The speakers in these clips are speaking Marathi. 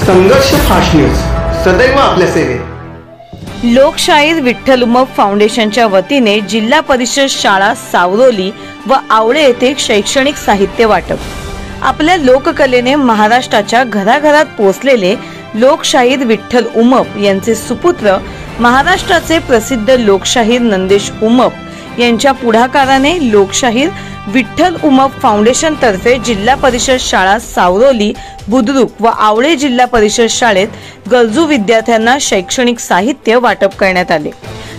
संघर्ष फास्ट न्यूज सदैव आपल्या सेवेत। लोकशाहीर विठ्ठल उमप फाउंडेशनच्या वतीने जिल्हा परिषद शाळा सावरोली व आवळे येथे शैक्षणिक साहित्य वाटप। आपल्या लोककलेने महाराष्ट्राच्या घराघरात पोहोचलेले लोकशाहीर विठ्ठल उमप यांचे सुपुत्र महाराष्ट्राचे प्रसिद्ध लोकशाहीर नंदेश उमप यांच्या पुढाकाराने लोकशाहीर विठ्ठल उमप फाउंडेशन तर्फे जिल्हा परिषद शाळा सावरोली, बुद्रुक व आवळे जिल्हा परिषद शाळेत गरजू विद्यार्थ्यांना शैक्षणिक साहित्य वाटप करण्यात आले।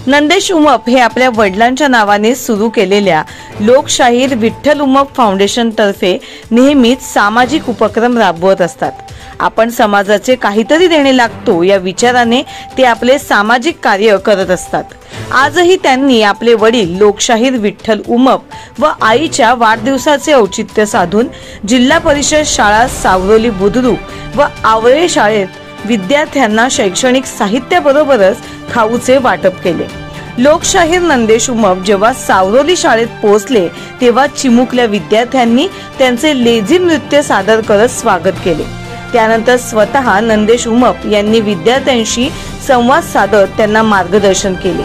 नंदेश उमप हे आपल्या वडिलांच्या नावाने सुरू केलेल्या लोकशाहीर विठ्ठल उमप फाउंडेशन तर्फे नेहमीच सामाजिक उपक्रम राबवत असतात। आपण समाजाचे काहीतरी देणे लागतो या विचाराने ते आपले सामाजिक कार्य करत असतात। आजही त्यांनी आपले वडील लोकशाहीर विठ्ठल उमप व आईच्या वाढदिवसाचे औचित्य साधून जिल्हा परिषद शाळा सावरोली, बुद्रुक व आवळे शाळेत विद्यार्थ्यांना शैक्षणिक साहित्याबरोबरच खाऊचे वाटप केले। लोकशाहीर नंदेश उमप जेव्हा सावरोली शाळेत पोहोचले तेव्हा चिमुकल्या विद्यार्थ्यांनी त्यांचे लेझिम नृत्य सादर करत स्वागत केले। त्यानंतर स्वतः नंदेश उमप यांनी विद्यार्थ्यांशी संवाद साधत त्यांना मार्गदर्शन केले।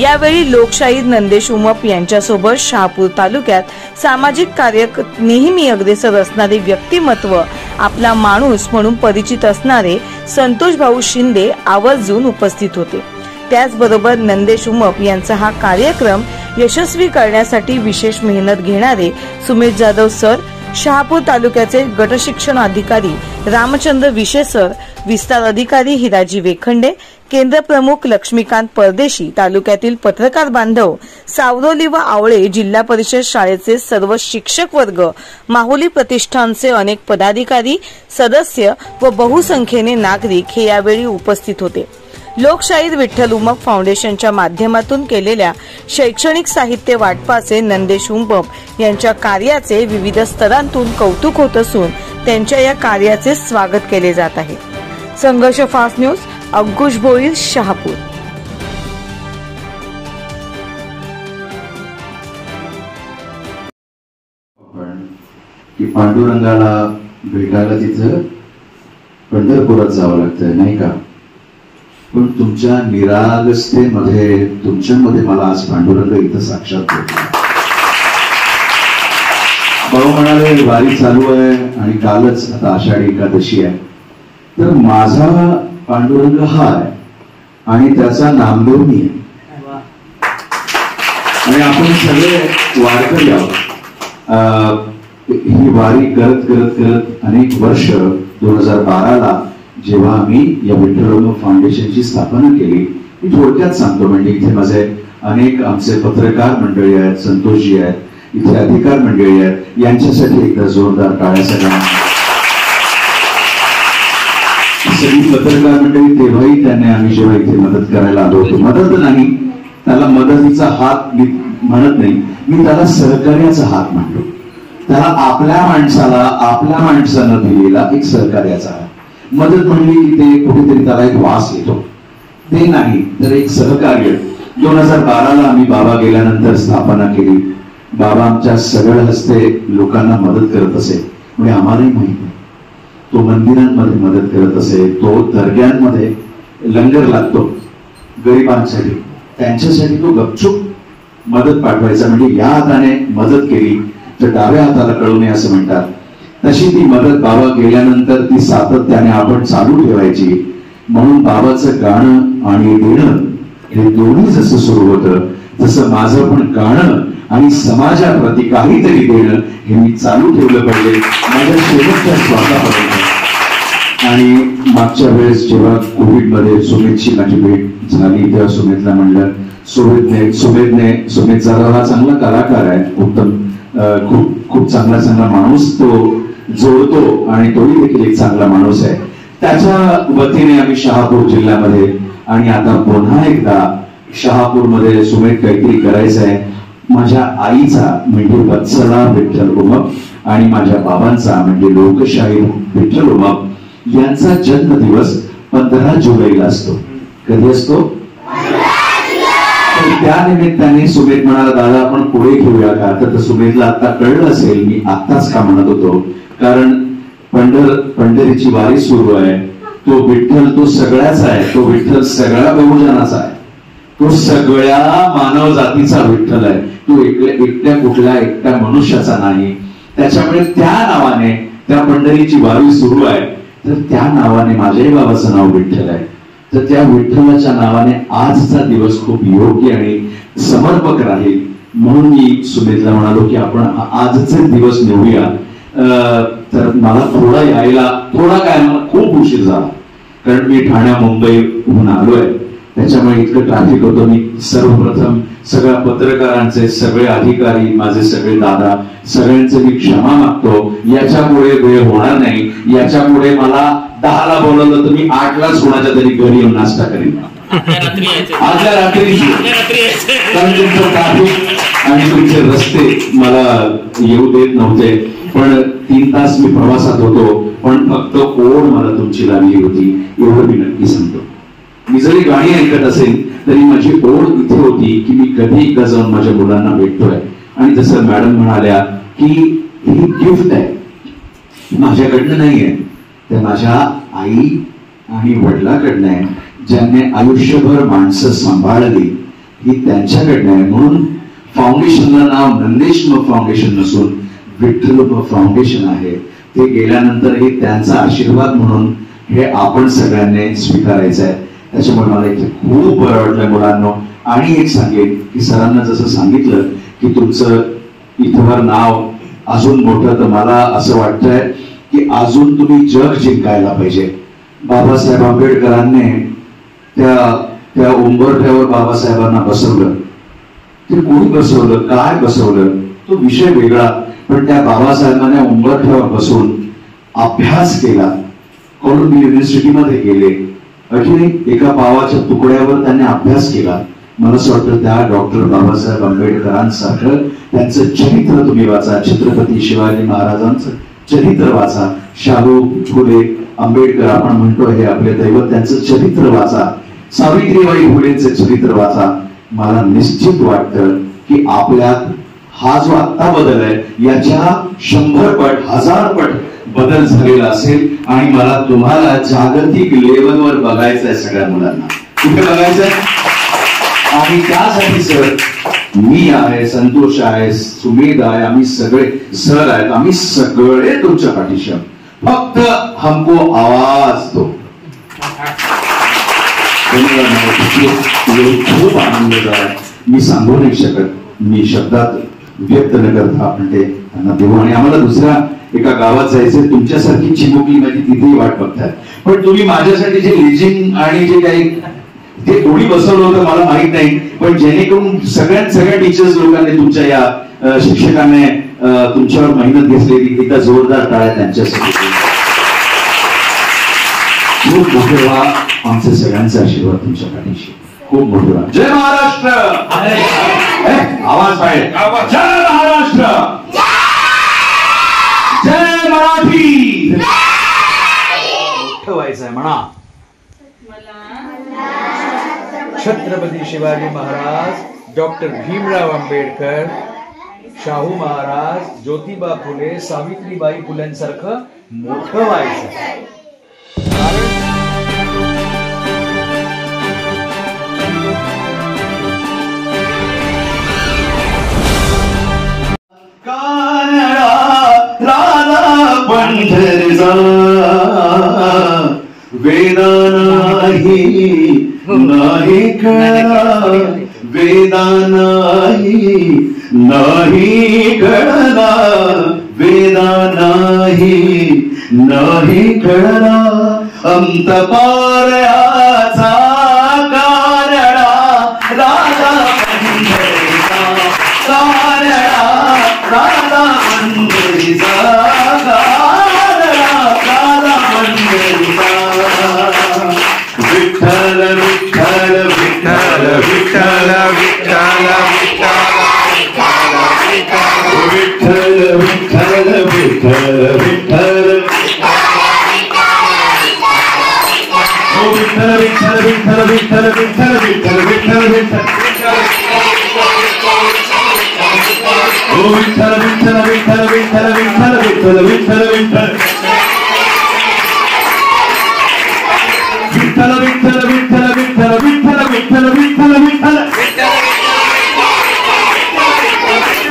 यावेळी लोकशाहीर नंदेश उमप यांच्यासोबत शहापूर तालुक्यात सामाजिक कार्य नेहमी अग्रेसर असणारे व्यक्तिमत्व, आपला माणूस म्हणून परिचित असणारे संतोष भाऊ शिंदे आवर्जून उपस्थित होते। त्याचबरोबर नंदेश उमप यांचा हा कार्यक्रम यशस्वी करण्यासाठी विशेष मेहनत घेणारे सुमित जाधव सर, शहापूर तालुक्याचे गट शिक्षण अधिकारी रामचंद्र विशे सर, विस्तार अधिकारी हिराजी वेखंडे, केंद्र प्रमुख लक्ष्मीकांत परदेशी, तालुक्यातील पत्रकार बांधव, सावरोली व आवळे जिल्हा परिषद शाळेचे सर्व शिक्षक वर्ग, माहुली प्रतिष्ठानचे अनेक पदाधिकारी, सदस्य व बहुसंख्येने नागरिक हे यावेळी उपस्थित होते। लोकशाहीर विठ्ठल उमप फाउंडेशनच्या माध्यमातून केलेल्या शैक्षणिक साहित्य वाटपाचे नंदेश उमप यांच्या कार्याचे विविध स्तरांतून कौतुक होत असून त्यांच्या या कार्याचे स्वागत केले जात आहे। संघर्ष फास्ट न्यूज, अंकुश भोईर, शहापूर। की पांडुरंगाला भेटायला तिथं पंढरपुरात जावं लागतं नाही का, पण तुमच्या निरागसतेमध्ये तुमच्यामध्ये मला आज पांडुरंग इथं साक्षात भेटला। भाऊ म्हणाले वारी चालू आहे आणि कालच आता आषाढी एकादशी आहे, तर माझा पांडुरंग हा आहे आणि त्याचा नामदेव मी आहे आणि आपण सगळे वारकरी आहोत। ही वारी करत करत करत अनेक वर्ष 2012ला जेव्हा आम्ही या विठ्ठल उमप फाउंडेशनची स्थापना केली, मी थोडक्यात सांगतो। म्हणजे इथे माझे अनेक आमचे पत्रकार मंडळी आहेत, संतोषजी आहेत, इथे अधिकार मंडळी आहेत, यांच्यासाठी एकदा जोरदार टाळ्या सगळ्यांना। सगळी पत्रकार मंडळी तेव्हाही त्यांनी आम्ही जेव्हा इथे मदत करायला आलो होतो, मदत नाही त्याला मदतीचा हात मी म्हणत नाही, मी त्याला सहकार्याचा हात म्हणतो। त्याला आपल्या माणसाला आपल्या माणसानं दिलेला एक सहकार्याचा हात। मदत म्हणली की ते कुठेतरी त्याला एक वास येतो, ते नाही तर एक सहकार्य। 2012ला आम्ही बाबा गेल्यानंतर स्थापना केली। बाबा आमच्या सगळ्या हस्ते लोकांना मदत करत असे, म्हणजे आम्हालाही माहिती आहे तो मंदिरांमध्ये मदत करत असे, तो दर्ग्यांमध्ये लंगर लागतो गरिबांसाठी, त्यांच्यासाठी तो गपचूप मदत पाठवायचा। म्हणजे या हाताने मदत केली तर डाव्या हाताला कळू नये असं म्हणतात, तशी ती मदत बाबा गेल्यानंतर ती सातत्याने आपण चालू ठेवायची। म्हणून बाबाचं गाणं आणि देणं हे दोन्ही जसं सुरू होतं तसं माझं पण गाणं आणि समाजाप्रती काहीतरी देणं हे मी चालू ठेवलं पाहिजे माझ्या शेवटच्या श्वासापर्यंत। आणि मागच्या वेळेस जेव्हा कोविडमध्ये सुमितची माझी भेट झाली तेव्हा सुमितला म्हणलं, सुमित जाधव हा चांगला कलाकार आहे, उत्तम खूप चांगला माणूस तो जोडतो आणि तोही देखील एक चांगला माणूस आहे। त्याच्या वतीने आम्ही शहापूर जिल्ह्यामध्ये आणि आता पुन्हा एकदा शहापूरमध्ये सुमित काहीतरी करायचं आहे। माझ्या आईचा म्हणजे वत्सला विठ्ठल उमप आणि माझ्या बाबांचा म्हणजे लोकशाहीर विठ्ठल उमप यांचा जन्मदिवस 15 जुलैला असतो। कधी असतो? त्या निमित्ताने सुमित म्हणाला, दादा आपण पुढे घेऊया का? तर सुमितला आता कळलं असेल मी आत्ताच का म्हणत होतो, कारण पंढरीची वारी सुरू आहे तो विठ्ठल तो सगळ्याचा आहे, तो विठ्ठल सगळ्या बहुजनाचा आहे, तो सगळ्या मानव जातीचा विठ्ठल आहे, तो एकट्या कुठल्या एकट्या मनुष्याचा नाही. त्याच्यामुळे त्या नावाने त्या पंढरीची वारी सुरू आहे, तर त्या नावाने माझ्याही बाबाचं नाव विठ्ठल आहे, तर त्या विठ्ठलाच्या नावाने आजचा दिवस खूप योग्य आणि समर्पक राहील. म्हणून मी सुमितला म्हणालो की आपण आजचे दिवस निवडूया. तर मला थोडा काय मला खूप उशीर झाला, कारण मी ठाण्या मुंबईहून आलोय, त्याच्यामुळे इतकं ट्रॅफिक होतं. मी सर्वप्रथम सगळ्या पत्रकारांचे, सगळे अधिकारी, माझे सगळे दादा, सगळ्यांचे मी क्षमा मागतो. याच्यामुळे वेळ होणार नाही, याच्यामुळे मला 10ला बोलवलं तर मी 8लाच कोणाच्या तरी घरी येऊन नाश्ता करीन, आजच्या रात्री, कारण तुमचं ट्रॅफिक आणि तुमचे रस्ते मला येऊ देत नव्हते. पण 3 तास मी प्रवासात होतो, पण फक्त ओढ मला तुमची लागली होती, एवढं मी नक्की सांगतो. मी जरी गाणी ऐकत असेल तरी माझी ओढ इथे होती की मी कधी एकदा जाऊन माझ्या मुलांना भेटतोय. आणि जसं मॅडम म्हणाल्या की ही गिफ्ट आहे, माझ्याकडनं नाहीये, तर माझ्या आई आणि वडिलाकडनं आहे, ज्यांनी आयुष्यभर माणसं सांभाळली, ही त्यांच्याकडनं आहे. म्हणून फाउंडेशनला नाव नंदेश मग फाउंडेशन नसून विठ्ठल फाउंडेशन आहे. ते गेल्यानंतर हे त्यांचा आशीर्वाद म्हणून हे आपण सगळ्यांनी स्वीकारायचं आहे. त्याच्यामुळे मला इथे खूप बरं वाटलं मुलांना. आणि एक सांगेन की सरांना जसं सांगितलं की तुमचं इथवर नाव अजून मोठं, तर मला असं वाटतंय की अजून तुम्ही जग जिंकायला पाहिजे. बाबासाहेब आंबेडकरांनी त्या उंबरठ्यावर बाबासाहेबांना बसवलं, ते कोणी बसवलं, काय बसवलं, तो विषय वेगळा, पण त्या बाबासाहेबांना उंबरठ्यावर बसून अभ्यास केला. कोलंबिया युनिव्हर्सिटीमध्ये गेले, अजूनही एका पावाच्या तुकड्यावर त्यांनी अभ्यास केला. मला असं वाटतं त्या डॉक्टर बाबासाहेब आंबेडकरांसारखं त्यांचं चरित्र तुम्ही वाचा, छत्रपती शिवाजी महाराजांचं चरित्र वाचा, शाहू फुले आंबेडकर आपण म्हणतो हे आपले दैवत, त्यांचं चरित्र वाचा, सावित्रीबाई फुलेंचं चरित्र वाचा. मला निश्चित वाटतं की आपल्यात हा जो आत्ता बदल आहे याच्या 100 पट 1000 पट बदल झालेला असेल. आणि मला तुम्हाला जागतिक लेवलवर बघायचं आहे, सगळ्या मुलांना कुठे बघायचंय. आणि त्यासाठी सर मी आहे, संतोष आहे, सुमेध आहे, आम्ही सगळे सर आहेत, आम्ही सगळे तुमच्या पाठीशी आहोत. फक्त हमको आवाज दो. खूप आनंद झाला, मी सांगू नाही शकत, मी शब्दात व्यक्त न करता आपण ते त्यांना देऊ. आणि आम्हाला दुसऱ्या एका गावात जायचंय, तुमच्यासारखी चिमुकली माझी तिथेही वाट बघताय, पण तुम्ही माझ्यासाठी जे लिजिंग आणि जे काही ते कोणी बसवलं होतं मला माहित नाही, पण जेणेकरून सगळ्या टीचर्स लोकांनी तुमच्या या शिक्षकांनी तुमच्यावर मेहनत घेतलेली, एकदा जोरदार टाळ्या त्यांच्यासाठी. खूप मोठे व्हा, आमचे सगळ्यांचे आशीर्वाद तुमच्या पाठीशी खूप मोठे व्हा. जय महाराष्ट्र. आवाज बाहेर. जय महाराष्ट्र, जय मराठी. मोठं व्हायचंय म्हणा. छत्रपती शिवाजी महाराज, डॉक्टर भीमराव आंबेडकर, शाहू महाराज, ज्योतिबा फुले, सावित्रीबाई फुलेंसारखं मोठं व्हायचं. पंढरचा वेदा नाही कळला, वेदा नाही कळला, वेदा नाही कळला. अंत पारयाचा कारणा राजा पंढरीचा, कारणा राजा पंढरीचा, राजा पंढरीचा. विठ्ठल विठ्ठल विठ्ठल विठ्ठल विठ्ठल विठ्ठल विठ्ठल विठ्ठल विठ्ठल विठ्ठल विठ्ठल विठ्ठल विठ्ठल विठ्ठल विठ्ठल विठ्ठल ओ विठ्ठल विठ्ठल विठ्ठल विठ्ठल विठ्ठल विठ्ठल विठ्ठल विठ्ठल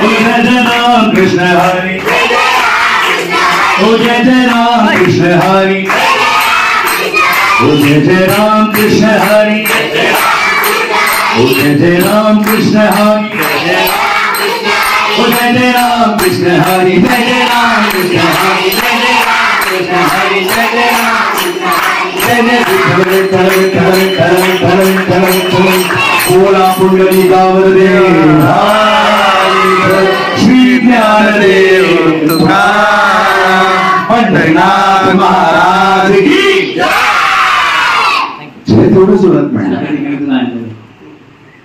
जय जय राम कृष्ण हरी, ओ जय जय राम कृष्ण हरी, ओ जय जय राम कृष्ण हरी, ओ जय जय राम कृष्ण हरी, ओ जय जय राम कृष्ण हरी, जय जय राम कृष्ण हरी, जय जय राम कृष्ण हरी, जय जय राम कृष्ण हरी, जय जय विठ्ठल विठ्ठल विठ्ठल विठ्ठल विठ्ठल विठ्ठल बोला पुंडलिकावरदेव श्री ज्ञानदेव तुकाराम पंढरीनाथ महाराज की जय. थोडं सुरत म्हणलं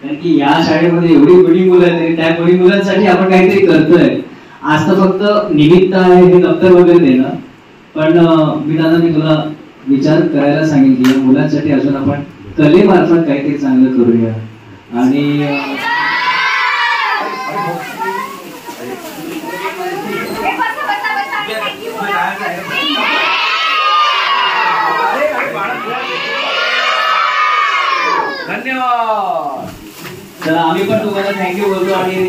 कारण की या शाळेमध्ये एवढी बडी मुलं आहेत, त्या बडी मुलांसाठी आपण काहीतरी करतोय. आज तर फक्त निमित्त आहे हे दप्तर वगैरे देणं, पण मी तुला विचार करायला सांगितलं या मुलांसाठी अजून आपण कलेमार्फत काहीतरी चांगलं करूया. आणि धन्यवाद. तर आम्ही पण तुम्हाला थँक्यू बोलतो. आणि